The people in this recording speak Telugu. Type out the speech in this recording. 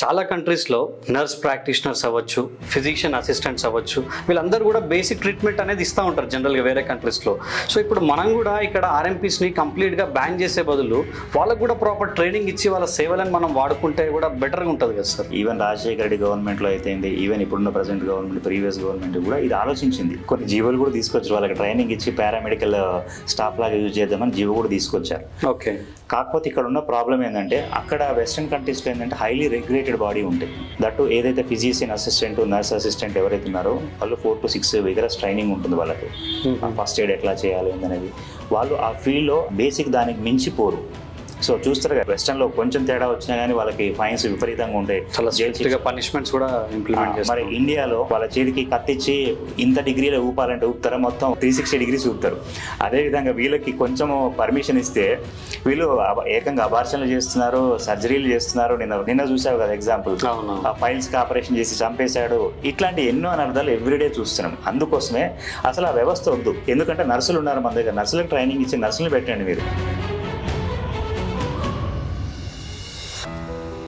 చాలా కంట్రీస్లో నర్స్ ప్రాక్టీషనర్స్ అవ్వచ్చు, ఫిజిషియన్ అసిస్టెంట్స్ అవ్వచ్చు, వీళ్ళందరూ కూడా బేసిక్ ట్రీట్మెంట్ అనేది ఇస్తూ ఉంటారు జనరల్గా వేరే కంట్రీస్లో. సో ఇప్పుడు మనం కూడా ఇక్కడ ఆర్ఎంపీస్ని కంప్లీట్గా బ్యాన్ చేసే బదులు వాళ్ళకు కూడా ప్రాపర్ ట్రైనింగ్ ఇచ్చి వాళ్ళ సేవలను మనం వాడుకుంటే కూడా బెటర్గా ఉంటుంది కదా సార్. ఈవెన్ రాజశేఖర రెడ్డి గవర్నమెంట్లో అయితే, ఈవెన్ ఇప్పుడున్న ప్రజెంట్ గవర్నమెంట్, ప్రీవియస్ గవర్నమెంట్ కూడా ఇది ఆలోచించింది. కొన్ని జీవోలు కూడా తీసుకొచ్చారు, వాళ్ళకి ట్రైనింగ్ ఇచ్చి పారామెడికల్ స్టాఫ్ లాగా యూజ్ చేద్దామని జీవో కూడా తీసుకొచ్చారు. ఓకే. కాకపోతే ఇక్కడ ఉన్న ప్రాబ్లం ఏంటంటే అక్కడ వెస్ట్రన్ కంట్రీస్లో ఏంటంటే హైలీ రెగ్యులేటెడ్ బాడీ ఉంటుంది. దట్టు ఏదైతే ఫిజిషియన్ అసిస్టెంట్, నర్స్ అసిస్టెంట్ ఎవరైతే ఉన్నారో వాళ్ళు 4 to 6 విగరస్ ట్రైనింగ్ ఉంటుంది వాళ్ళకి. ఫస్ట్ ఎయిడ్ ఎట్లా చేయాలి అనేది వాళ్ళు ఆ ఫీల్డ్లో బేసిక్ దానికి మించిపోరు. సో చూస్తారు కదా, వెస్టర్న్లో కొంచెం తేడా వచ్చినా కానీ వాళ్ళకి ఫైన్స్ విపరీతంగా ఉంటాయి, చాలా పనిష్మెంట్స్ కూడా ఇంప్లిమెంట్ చేస్తారు. మరి ఇండియాలో వాళ్ళ చేతికి కత్తిచ్చి ఇంత డిగ్రీలో ఊపాలంటే ఊపుతారా, మొత్తం 360 degrees ఊపుతారు. అదేవిధంగా వీళ్ళకి కొంచెం పర్మిషన్ ఇస్తే వీళ్ళు ఏకంగా అబార్షన్లు చేస్తున్నారు, సర్జరీలు చేస్తున్నారు. నిన్న చూసావు కదా ఎగ్జాంపుల్, ఫైల్స్కి ఆపరేషన్ చేసి చంపేశాడు. ఇట్లాంటి ఎన్నో అనర్థాలు ఎవ్రీడే చూస్తున్నాం. అందుకోసమే అసలు ఆ వ్యవస్థ వద్దు. ఎందుకంటే నర్సులు ఉన్నారు మన దగ్గర, నర్సులకు ట్రైనింగ్ ఇచ్చి నర్సులు పెట్టండి మీరు.